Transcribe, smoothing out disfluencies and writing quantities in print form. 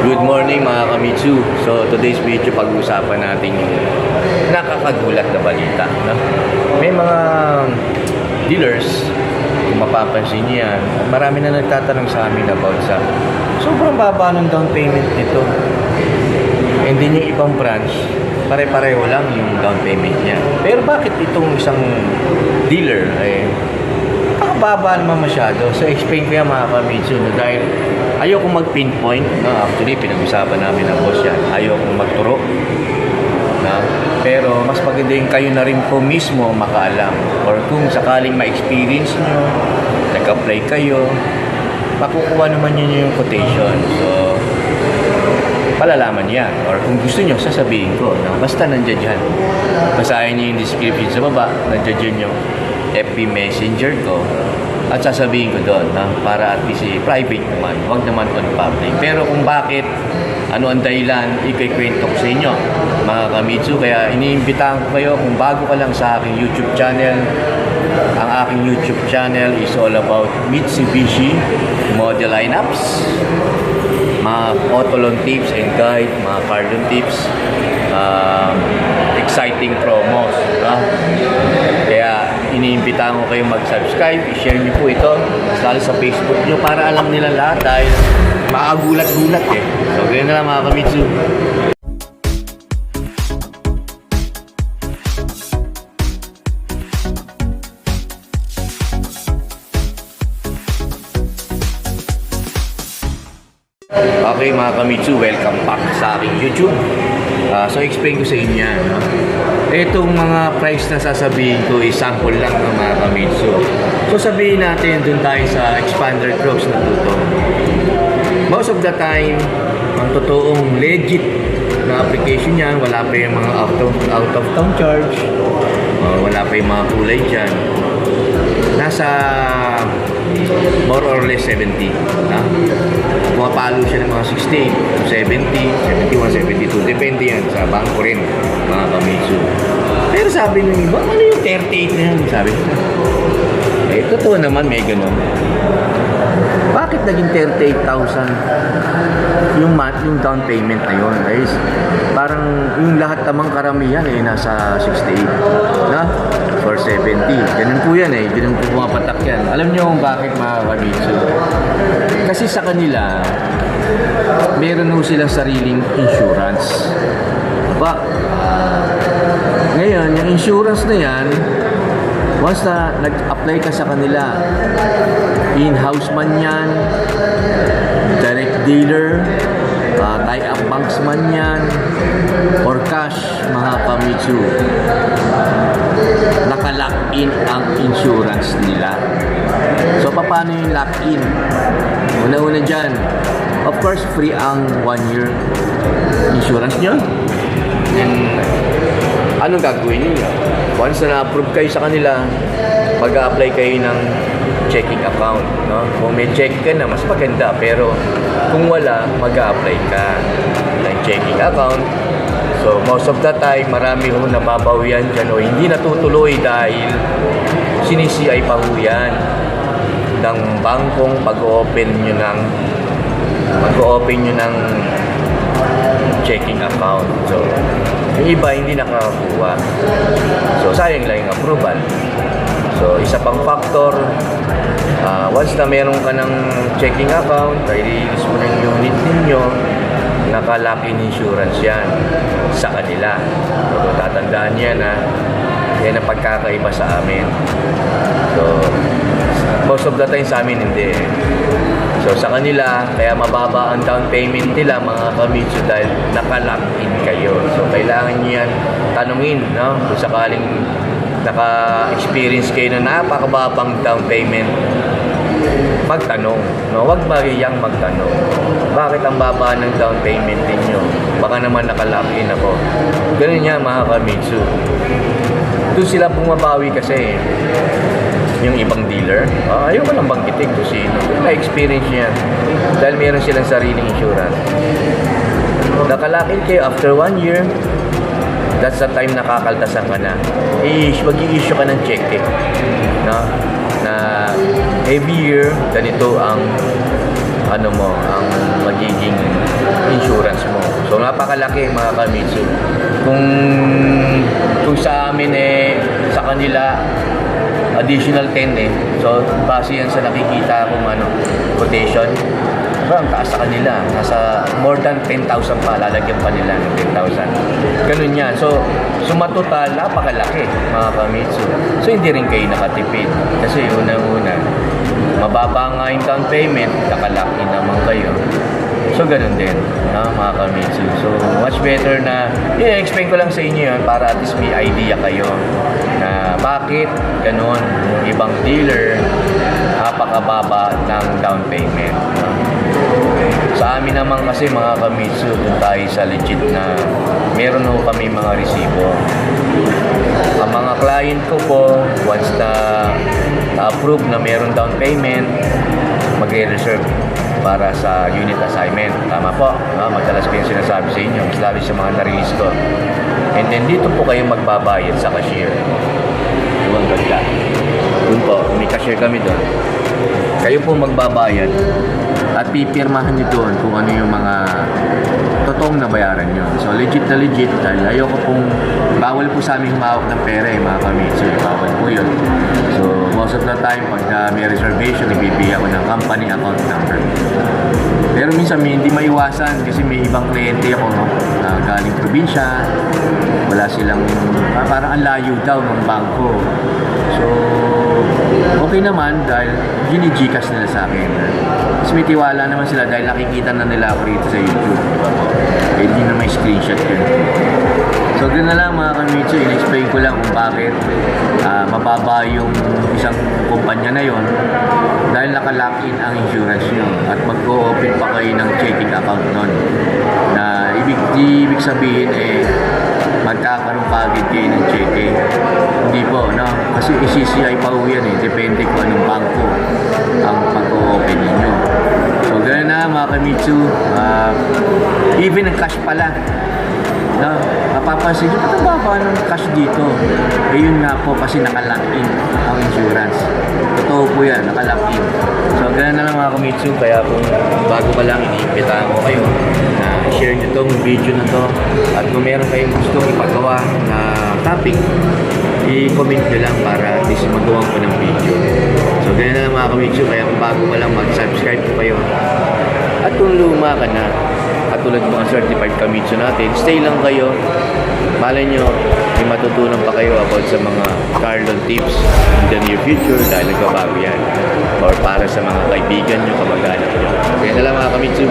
Good morning mga kamitsu. So today's video pag-uusapan natin yung nakakagulat na balita, no? May mga dealers, kung mapapansin niyo yan, marami na nagtatanong sa amin about sa sobrang baba ng down payment nito. And then yung ibang branch, pare-pareho lang yung down payment niya. Pero bakit itong isang dealer ay baba naman masyado? So explain ko yan mga kamitsu, no? Dahil ayoko mag-pinpoint, no? Actually pinag-usapan namin ng boss yan, ayoko magturo, no? Pero mas maganda yung kayo na rin po mismo makaalam, or kung sakaling ma-experience nyo, nag-apply kayo, makukuha naman yun yung quotation. So palalaman yan, or kung gusto nyo sasabihin ko, no? Basta nandiyan yan, basahin nyo yung description sa baba, nandiyan yung FB Messenger ko at sasabihin ko doon, para at least private naman, wag naman on public. Pero kung bakit, ano ang dahilan, ikikwento ko sa inyo mga kamitsu. Kaya iniimbitahan ko kayo, kung bago ka lang sa aking YouTube channel, ang aking YouTube channel is all about Mitsubishi model lineups, mga auto loan tips and guide, mga car loan tips, exciting promos, kaya iniimbitahan ko kayong mag-subscribe, i-share nyo po ito, lalo sa Facebook nyo, para alam nila lahat, dahil makagulat-gulat eh. So, ganyan na lang mga kamitsu. Okay mga kamitsu, welcome back sa aking YouTube. So explain ko sa inyo yan, no? Itong mga price na sasabihin ko is sample lang ng mga kamitsu. So sabihin natin dun tayo sa expander cross na tuto. Most of the time, ang totoong legit na application yan, wala pa yung mga out of town charge, wala pa yung mga kulay dyan. Nasa more or less 70, na? Pumapalo siya ng mga 68 to 70, 71, 72, depende yan sa bangko rin mga kamitsu. Pero sabi nung iba, ano yung 38 na yan? Sabi ko, totoo naman may ganun. Bakit naging 38,000 yung down payment na yun? Guys, parang yung lahat namang karamihan nasa 68 na? Or 70. Ganun po yan ganun po pumapatak yan. Alam nyo kung bakit mga kamitsu? Kasi sa kanila, meron po silang sariling insurance. Diba? Ngayon, yung insurance na yan, once na nag-apply ka sa kanila, in-house man yan, direct dealer, tie-up banks man yan, or cash, mga kamitsu, naka-lock-in ang insurance nila. So, paano yung lock-in? Una-una dyan, of course, free ang 1 year insurance nyo. And anong gagawin nyo? Once na na-approve kayo sa kanila, mag-a-apply kayo ng checking account, no? Kung may check ka na, mas maganda. Pero kung wala, mag-a-apply ka ng checking account. So, most of the time, marami ho nababawian dyan o hindi natutuloy dahil sinisi-ay pa ho yan ng bangkong pag-open nyo ng checking account. So, yung iba hindi nakakakuha. So, sayang lang yung approval. So, isa pang factor, once na meron ka ng checking account, i-release mo ng unit ninyo, naka-lock-in insurance yan sa kanila. So, tatandaan yan yan ang pagkakaiba sa amin. So, most of the time sa amin hindi. So, sa kanila, kaya mababa ang down payment nila mga kamitsu dahil naka-lock-in kayo. So, kailangan nyo yan tanungin, no? Kung sakaling naka-experience kayo na napakababang down payment, magtanong, no? Huwag mariyang magtanong. Bakit ang baba ng down payment ninyo? Baka naman naka-lock-in ako. Ganun yan mga kamitsu. Doon sila bumabawi kasi yung ibang dealer. Ayaw ko lang banggitin kung sino. Na-experience niya. Dahil meron silang sariling insurance. Naka-lock-in kayo after 1 year, that's the time nakakaltasan ka na. Mag-i-issue ka ng check na every year ganito ang ang magiging napakalaki mga Kamitsu. Kung sa amin sa kanila additional 10 So base yan sa nakikita kong quotation. Ang taas sa kanila, nasa more than 10,000 pa, lalagyan pa nila ng 10,000. Ganun yan. So matotal, napakalaki mga Kamitsu. So hindi rin kayo nakatipid. Kasi unang-una, mababa nga yung down payment, kakalaki naman kayo. So ganun din, mga Kamitsu. So much better na, i-explain ko lang sa inyo yun para at least may idea kayo na bakit ganun yung ibang dealer napakababa ng down payment. Sa amin naman kasi mga Kamitsu, kung tayo sa legit na meron ho kami mga resibo. Ang mga client ko po, once na approve na meron down payment, magre-reserve para sa unit assignment. Tama po, madalas ko yung sinasabi sa inyo, mas lalo sa mga na-release ko. And then dito po kayo magbabayad sa cashier. Yung ganda. Doon po, may cashier kami doon. Kayo po magbabayad at pipirmahan nyo doon kung ano yung mga totoong nabayaran nyo. So legit na legit, dahil ayoko pong, bawal po sa aming humawak ng pera mga Kamitsu. Bawal po yun. So most of the time, pagka may reservation, ibibigay ako ng company account number. Pero minsan hindi maiwasan kasi may ibang kliyente ako na galing probinsya, wala silang, parang ang layo daw ng bangko. So okay naman dahil gini-Gcash nila sa akin. Kasi may tiwala naman sila dahil nakikita na nila ako rito sa YouTube. Eh hindi na may screenshot yun. So ganoon na lang mga Kamitsu, in-explain ko lang kung bakit mababa yung isang kumpanya na yon dahil naka-lock in ang insurance nyo at mag-o-open pa kayo ng checking account nun na ibig sabihin magkakaroon kagad kayo ng checking. Hindi po, kasi CCI pa ho yan depende kung anong bangko ang pag-o-open ninyo. So ganoon na mga Kamitsu, even ang cash pala, mapapansin nyo, ba't baba ng cash dito? Yun nga po kasi naka-lock in ang insurance. Totoo po yan, naka-lock in. So ganoon na lang mga Kamitsu, kaya kung bago pa lang, iniimbitahan ko kayo na share nyo tong video na to at kung meron kayong gustong ipagawa na topic, i-comment nyo lang para at least magawa ko ng video. So ganoon na lang mga Kamitsu, kaya kung bago pa lang, mag-subscribe po kayo. At kung luma ka na, katulad mga certified Kamitsu natin, stay lang kayo. Malay nyo, may matutunan pa kayo about sa mga car loan tips in the near future dahil nagbabago yan. Or para sa mga kaibigan nyo, kamag-anak nyo. Kaya na lang mga Kamitsu.